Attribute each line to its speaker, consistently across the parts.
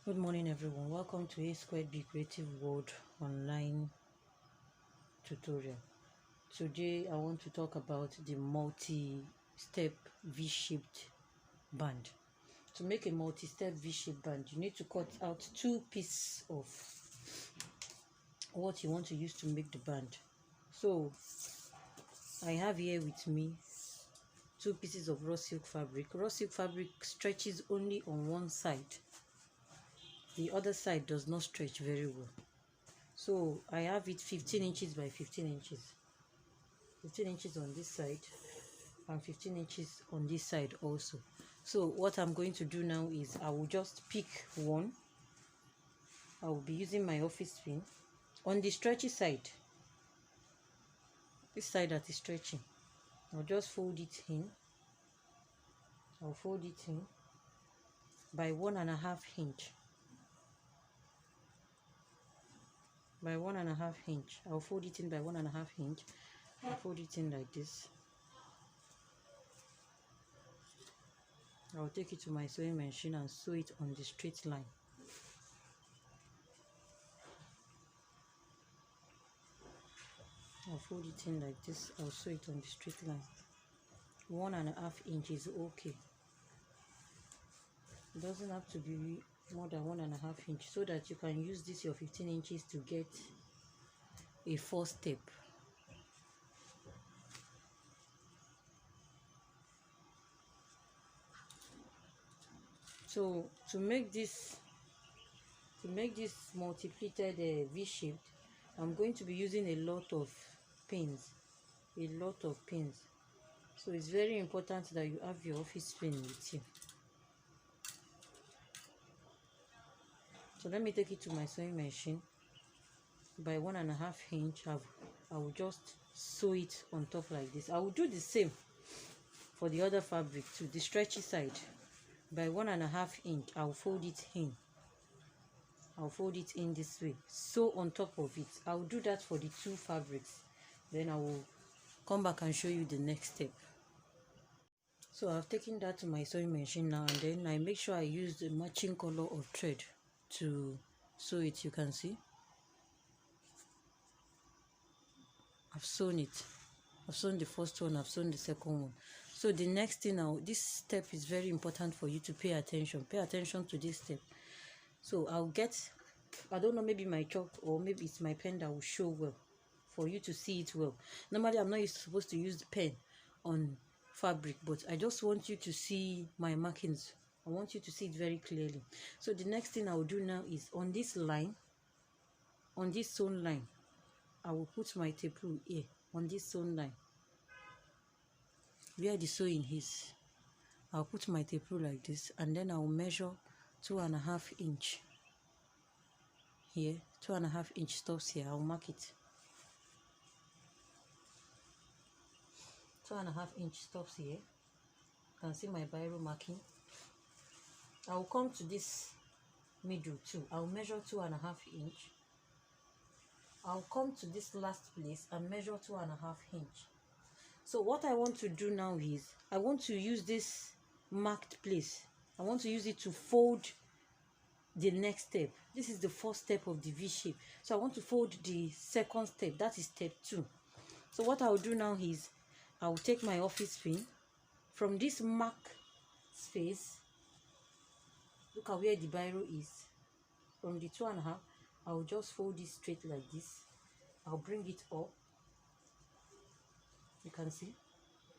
Speaker 1: Good morning, everyone. Welcome to A Squared B Creative World online tutorial. Today, I want to talk about the multi-step V-shaped band. To make a multi-step V-shaped band, you need to cut out two pieces of what you want to use to make the band. So, I have here with me two pieces of raw silk fabric. Raw silk fabric stretches only on one side. The other side does not stretch very well. So I have it 15 inches by 15 inches. 15 inches on this side and 15 inches on this side also. So what I'm going to do now is I will just pick one. I will be using my office pin on the stretchy side. This side that is stretching, I'll just fold it in. I'll fold it in by 1.5 inch. By 1.5 inch. I'll fold it in by 1.5 inch. I'll fold it in like this. I'll take it to my sewing machine and sew it on the straight line. I'll fold it in like this. I'll sew it on the straight line. 1.5 inch is okay. It doesn't have to be more than 1.5 inch, so that you can use this your 15 inches to get a 4 step. So to make this multi-pleated V-shaped, I'm going to be using a lot of pins. So it's very important that you have your office pin with you. So let me take it to my sewing machine. By 1.5 inch, I will just sew it on top like this. I will do the same for the other fabric too, the stretchy side. By 1.5 inch, I'll fold it in. I'll fold it in this way, sew on top of it. I'll do that for the two fabrics. Then I will come back and show you the next step. So I've taken that to my sewing machine now, and then I make sure I use the matching color of thread to sew it. You can see I've sewn it. I've sewn the first one, I've sewn the second one. So the next thing now, this step is very important for you to pay attention. Pay attention to this step. So I'll get, I don't know, maybe my chalk or maybe it's my pen that will show well for you to see it well. Normally I'm not supposed to use the pen on fabric, but I just want you to see my markings. I want you to see it very clearly. So the next thing I will do now is on this line, on this sewn line, I will put my tape rule here on this sewn line where the sewing is. I'll put my tape rule like this, and then I will measure 2.5 inch here. 2.5 inch stops here. I'll mark it. 2.5 inch stops here. You can see my biro marking. I'll come to this middle too. I'll measure 2.5 inch. I'll come to this last place and measure 2.5 inch. So what I want to do now is I want to use this marked place. I want to use it to fold the next step. This is the first step of the V shape. So I want to fold the second step. That is step 2. So what I will do now is I will take my office pin from this mark space. Look at where the biro is. From the 2.5, I will just fold it straight like this. I'll bring it up. You can see.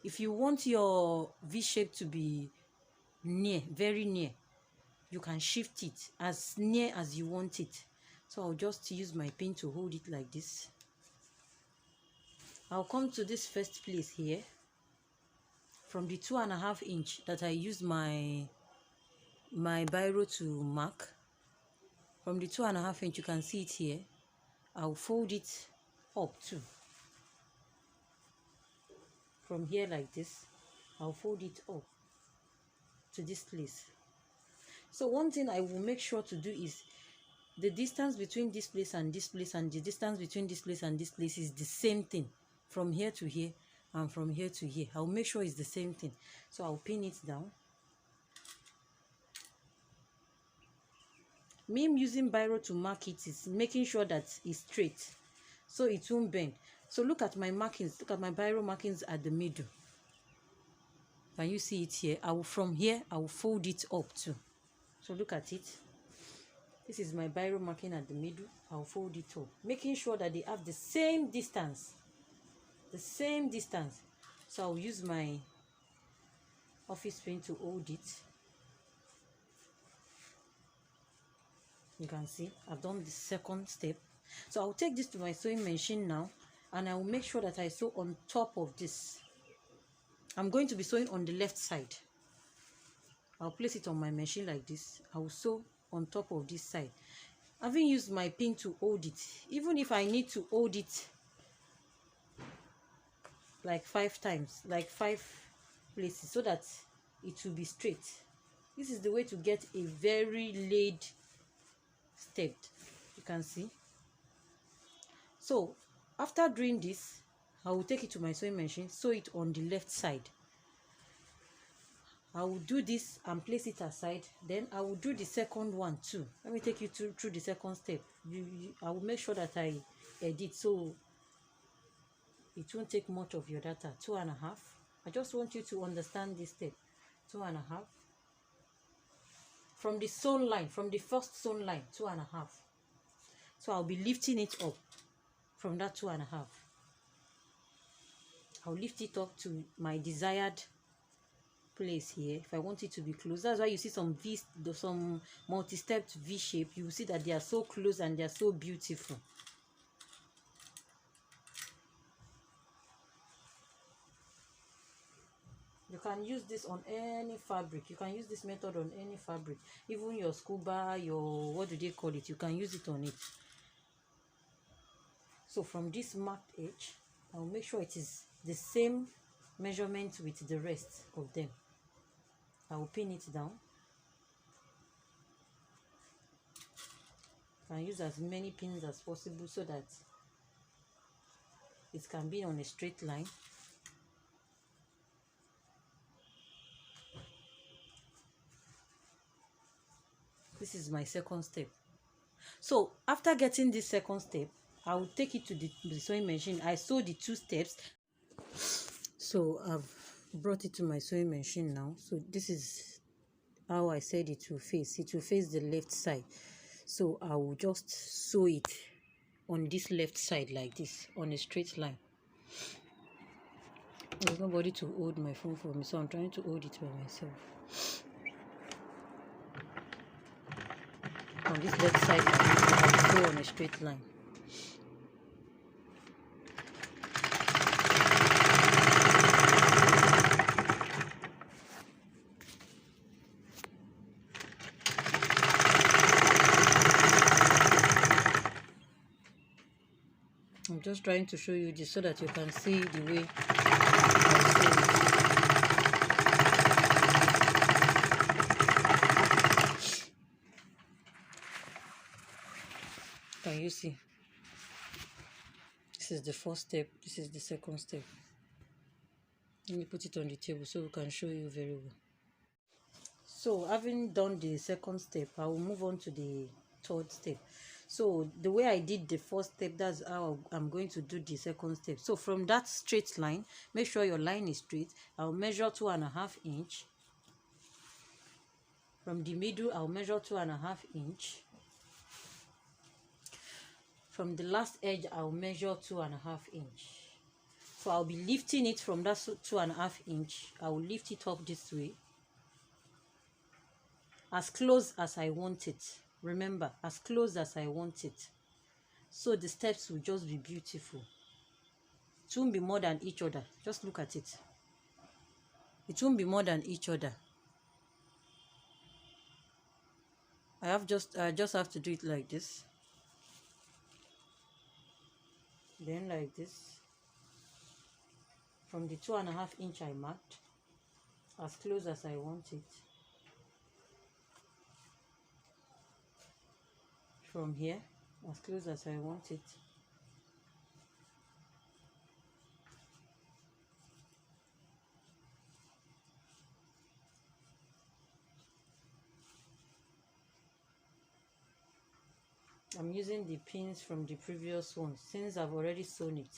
Speaker 1: If you want your V shape to be near, very near, you can shift it as near as you want it. So I'll just use my pin to hold it like this. I'll come to this first place here. From the 2.5 inch that I used my biro to mark. From the 2.5 inch, you can see it here. I'll fold it up too. From here like this, I'll fold it up to this place. So one thing I will make sure to do is the distance between this place and this place, and the distance between this place and this place is the same thing. From here to here and from here to here, I'll make sure it's the same thing. So I'll pin it down. Me using biro to mark it is making sure that it's straight, so it won't bend. So look at my markings, look at my biro markings at the middle. Can you see it here? From here I will fold it up too. So look at it. This is my biro marking at the middle. I'll fold it up, making sure that they have the same distance. So I'll use my office pen to hold it. You can see I've done the second step. So I'll take this to my sewing machine now, and I will make sure that I sew on top of this. I'm going to be sewing on the left side. I'll place it on my machine like this. I will sew on top of this side, having used my pin to hold it. Even if I need to hold it like 5 times, like 5 places, so that it will be straight. This is the way to get a very laid step. You can see. So after doing this, I will take it to my sewing machine, sew it on the left side. I will do this and place it aside. Then I will do the second one too. Let me take you through the second step. I will make sure that I edit so it won't take much of your data. 2.5. I just want you to understand this step. 2.5. From the sewn line, from the first sewn line, 2.5. So I'll be lifting it up from that 2.5. I'll lift it up to my desired place here. If I want it to be close, that's why you see some multi-stepped V shape. You will see that they are so close and they are so beautiful. You can use this on any fabric. You can use this method on any fabric, even your scuba, your what do they call it, you can use it on it. So from this marked edge, I'll make sure it is the same measurement with the rest of them. I will pin it down. You can use as many pins as possible so that it can be on a straight line. This is my second step. So after getting this second step, I will take it to the sewing machine. I sew the 2 steps. So I've brought it to my sewing machine now. So this is how I said it will face. It will face the left side. So I will just sew it on this left side like this, on a straight line. There's nobody to hold my phone for me, so I'm trying to hold it by myself. On this left side like this, I will sew on a straight line. I'm just trying to show you this so that you can see the way I sew it. Can you see? This is the first step. This is the second step. Let me put it on the table so we can show you very well. So having done the second step, I will move on to the third step. So the way I did the first step, that's how I'm going to do the second step. So from that straight line, make sure your line is straight. I'll measure 2.5 inch. From the middle, I'll measure 2.5 inch. From the last edge, I'll measure 2.5 inch. So I'll be lifting it from that 2.5 inch. I will lift it up this way, as close as I want it. Remember, as close as I want it. So the steps will just be beautiful. It won't be more than each other. Just look at it. It won't be more than each other. I just have to do it like this. Then like this. From the 2.5 inch I marked, as close as I want it. From here, as close as I want it. I'm using the pins from the previous one since I've already sewn it.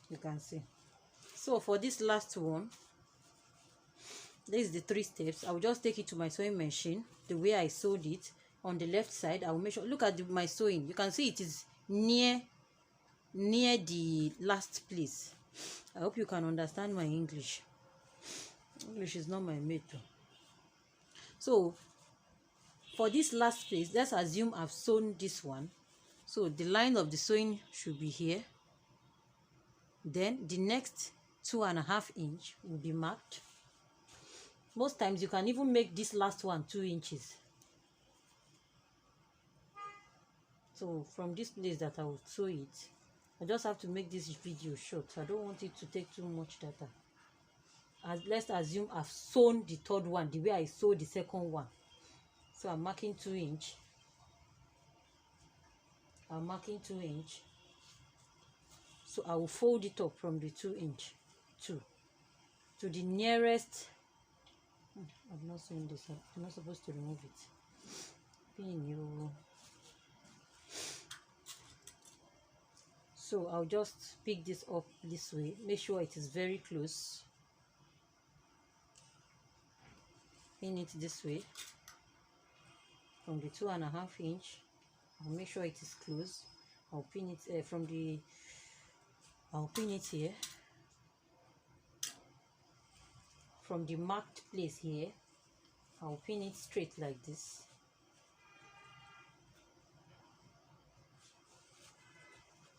Speaker 1: You can see. So for this last one, this is the 3 steps. I'll just take it to my sewing machine the way I sewed it. On the left side, I will make sure, look at my sewing, you can see it is near the last place. I hope you can understand my English. English is not my mate. So for this last place, let's assume I've sewn this one. So the line of the sewing should be here. Then the next 2.5 inch will be marked. Most times you can even make this last one 2 inches. So from this place that I will sew it, I just have to make this video short. I don't want it to take too much data. Let's assume I've sewn the 3rd one the way I sewed the 2nd one. So I'm marking 2 inch. I'm marking 2 inch. So I will fold it up from the 2 inch to the nearest. I'm not sewing this up. I'm not supposed to remove it. Pin you. So I'll just pick this up this way. Make sure it is very close. Pin it this way from the 2.5 inch. I'll make sure it is close. I'll pin it I'll pin it here from the marked place here. I'll pin it straight like this.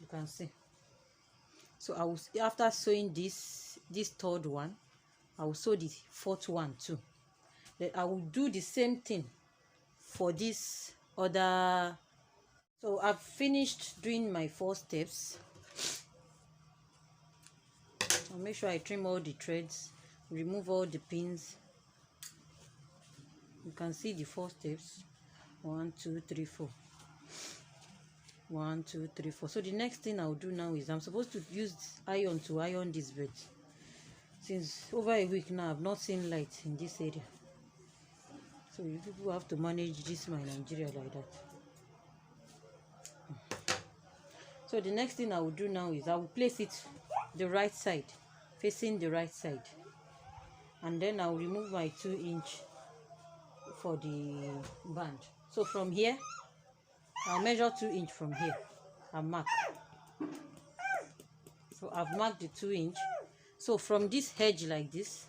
Speaker 1: You can see. So I will, after sewing this 3rd one, I will sew the 4th one too. Then I will do the same thing for this other. So I've finished doing my 4 steps. I'll make sure I trim all the threads, remove all the pins. You can see the 4 steps. 1 2 3 4. 1 2 3 4. So the next thing I'll do now is I'm supposed to use iron to iron this bed. Since over a week now, I've not seen light in this area. So you people have to manage this my Nigeria like that. So the next thing I will do now is I will place it the right side, facing the right side, and then I'll remove my 2 inch for the band. So from here, I'll measure 2 inch from here and mark. So I've marked the 2 inch. So from this edge like this,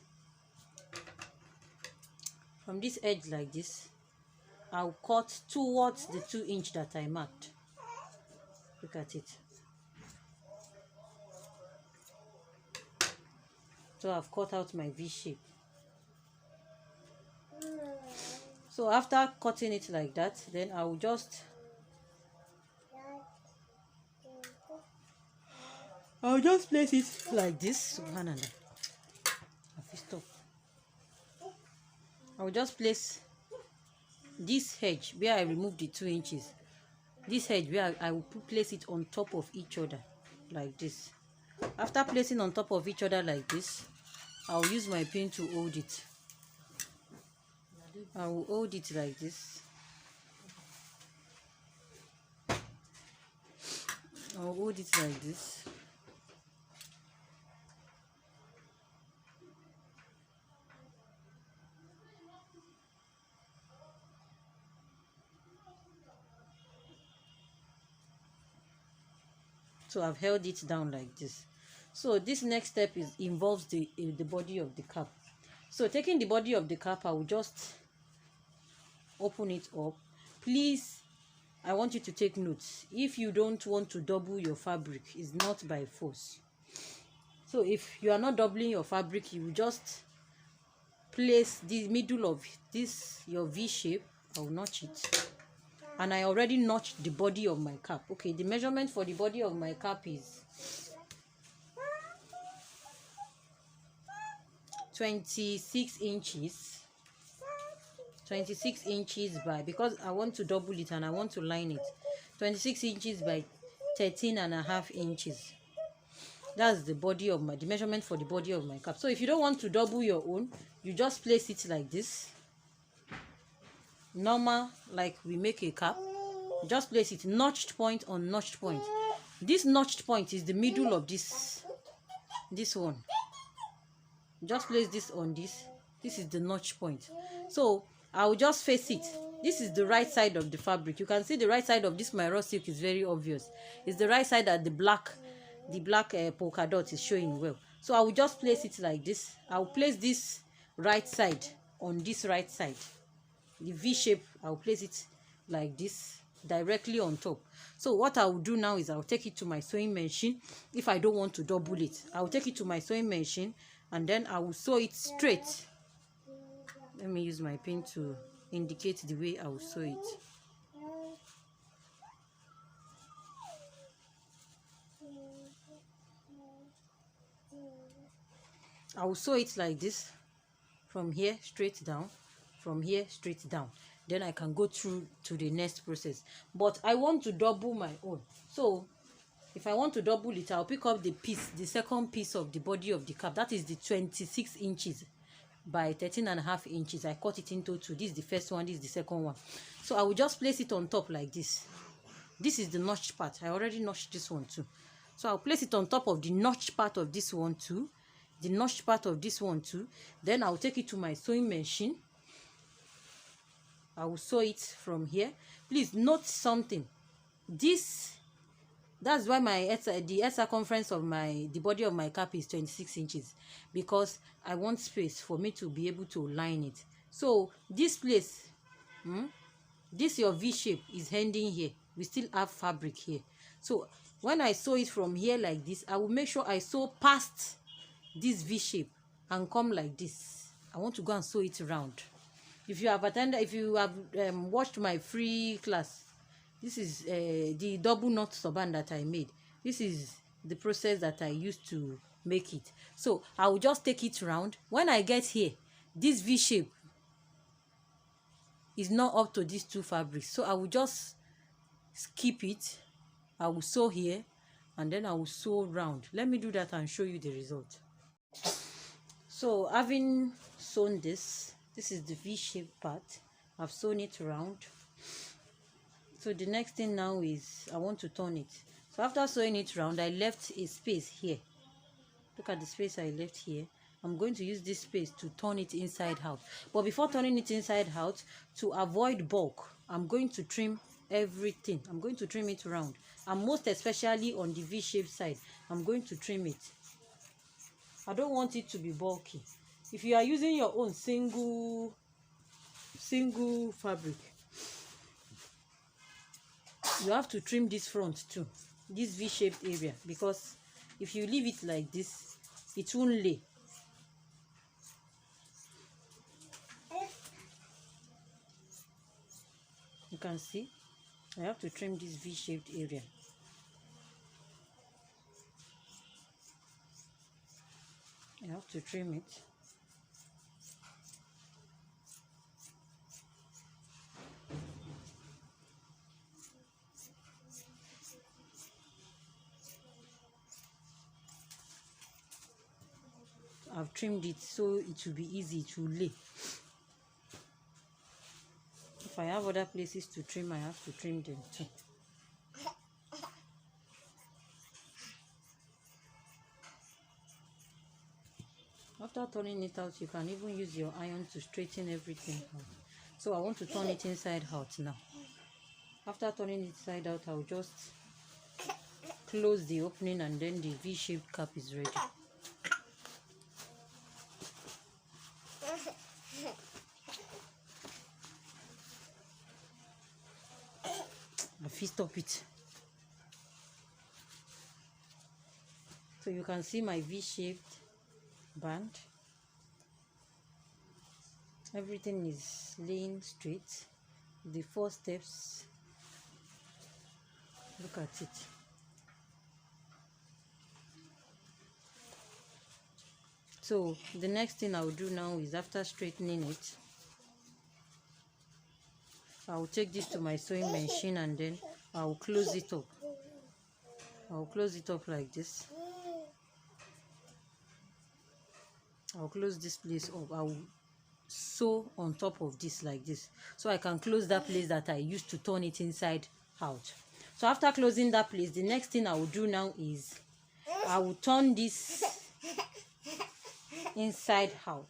Speaker 1: I'll cut towards the 2 inch that I marked. Look at it. So I've cut out my V shape. So after cutting it like that, then I will just place it like this. Subhanallah. Stop. I will just place this edge where I removed the 2 inches. This edge where I will place it on top of each other like this. After placing on top of each other like this, I'll use my pin to hold it. I will hold it like this. I'll hold it like this. So I've held it down like this. So this next step involves the body of the cap. So taking the body of the cap, I will just open it up. Please, I want you to take notes. If you don't want to double your fabric, it's not by force. So if you are not doubling your fabric, you will just place the middle of this, your V shape. I will notch it. And I already notched the body of my cap. Okay, the measurement for the body of my cap is 26 inches. 26 inches by, because I want to double it and I want to line it. 26 inches by 13.5 inches. That's the body of the measurement for the body of my cap. So if you don't want to double your own, you just place it like this, normal, like we make a cap. Just place it notched point on notched point. This notched point is the middle of this one. Just place this on this. This is the notch point. So I will just face it. This is the right side of the fabric. You can see the right side of this my raw silk is very obvious. It's the right side that the black polka dot is showing well. So I will just place it like this. I will place this right side on this right side. The V shape, I will place it like this, directly on top. So what I will do now is I will take it to my sewing machine. If I don't want to double it, I will take it to my sewing machine and then I will sew it straight. Let me use my pin to indicate the way I will sew it. I will sew it like this, from here straight down, from here straight down. Then I can go through to the next process. But I want to double my own. So if I want to double it, I'll pick up the piece, the second piece of the body of the cap. That is the 26 inches by 13.5 inches. I cut it into two. This is the first one, this is the second one. So I will just place it on top like this. This is the notched part. I already notched this one too. So I'll place it on top of the notched part of this one too, the notched part of this one too. Then I'll take it to my sewing machine. I will sew it from here. Please note something. That's why the circumference of the body of my cap is 26 inches, because I want space for me to be able to line it. So this place, this your V shape is ending here. We still have fabric here. So when I sew it from here like this, I will make sure I sew past this V shape and come like this. I want to go and sew it round. If you have watched my free class, this is the double knot turban that I made. This is the process that I used to make it. So I will just take it round. When I get here, this V shape is not up to these two fabrics. So I will just skip it. I will sew here and then I will sew round. Let me do that and show you the result. So having sewn this is the V-shaped part. I've sewn it round. So the next thing now is I want to turn it. So after sewing it round, I left a space here. Look at the space I left here. I'm going to use this space to turn it inside out. But before turning it inside out, to avoid bulk, I'm going to trim everything. I'm going to trim it round. And most especially on the V-shaped side, I'm going to trim it. I don't want it to be bulky. If you are using your own single fabric, you have to trim this front too, this V-shaped area, because if you leave it like this, it won't lay. You can see I have to trim this V-shaped area. I have to trim it. I've trimmed it so it will be easy to lay. If I have other places to trim, I have to trim them too. After turning it out, you can even use your iron to straighten everything out. So I want to turn it inside out now. After turning it inside out, I'll just close the opening and then the V-shaped cap is ready. Stop it. So you can see my V-shaped band. Everything is laying straight. The 4 steps. Look at it. So the next thing I will do now is, after straightening it, I will take this to my sewing machine and then I will close it up. I'll close it up like this. I'll close this place up. I'll sew on top of this like this, so I can close that place that I used to turn it inside out. So after closing that place, the next thing I will do now is I will turn this inside out.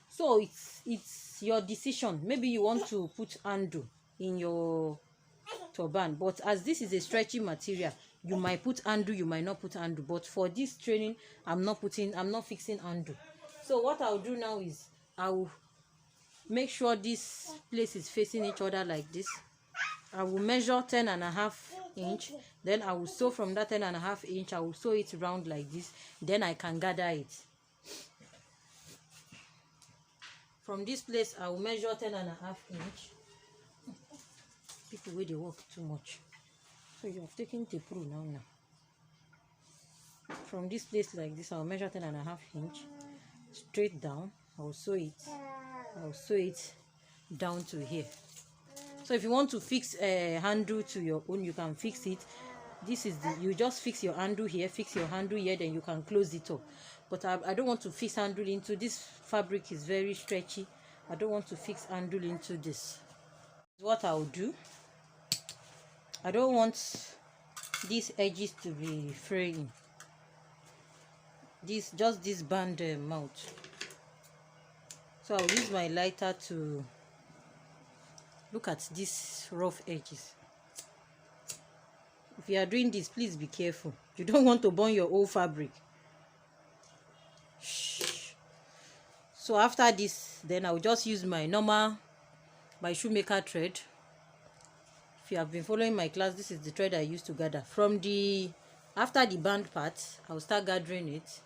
Speaker 1: So it's your decision. Maybe you want to put handle in your turban, but as this is a stretchy material, you might put handle, you might not put handle. But for this training, I'm not fixing handle. So what I'll do now is I will make sure this place is facing each other like this. I will measure 10.5 inch. Then I will sew from that 10.5 inch. I will sew it round like this. Then I can gather it. From this place, I will measure 10.5 inch. People where they work too much. So you have taken tape rule now. From this place like this, I will measure 10.5 inch. Straight down. I will sew it. I'll sew it down to here. So if you want to fix a handle to your own, you can fix it. This is you just fix your handle here, fix your handle here, then you can close it up. But I don't want to fix handle into this. Fabric is very stretchy. I don't want to fix handle into this. What I'll do, I don't want these edges to be fraying. Just this band mouth. So I'll use my lighter to look at these rough edges. If you are doing this, please be careful. You don't want to burn your old fabric. Shh. So after this, then I'll just use my shoemaker thread. If you have been following my class, this is the thread I used to gather. After the band part, I'll start gathering it.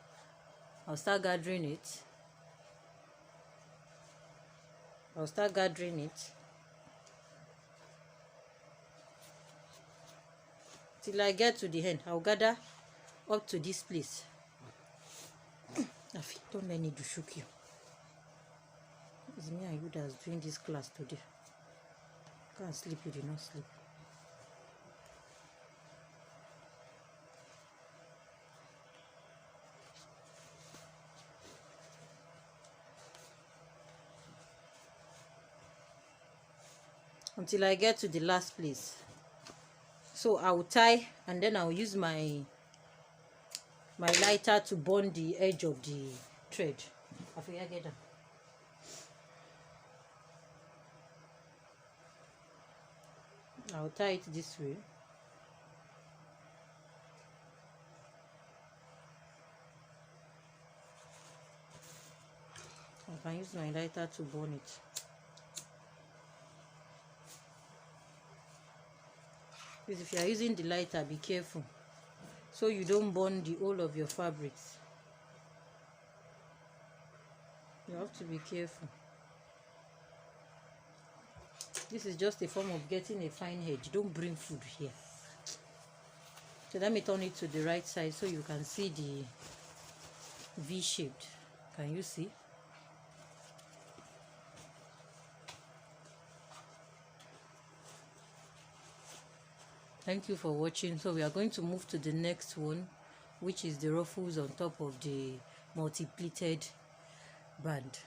Speaker 1: I'll start gathering it till I get to the end. I'll gather up to this place. Don't let me do shook you. It's me and you that's doing this class today. Can't sleep, you did not sleep. Until I get to the last place. So I will tie, and then I will use my lighter to burn the edge of the thread. I forget that. I'll tie it this way. I can use my lighter to burn it. Please, if you are using the lighter, be careful so you don't burn the whole of your fabrics. You have to be careful. This is just a form of getting a fine edge. Don't bring food here. So let me turn it to the right side so you can see the V-shaped. Can you see? Thank you for watching. So we are going to move to the next one, which is the ruffles on top of the multi-pleated band.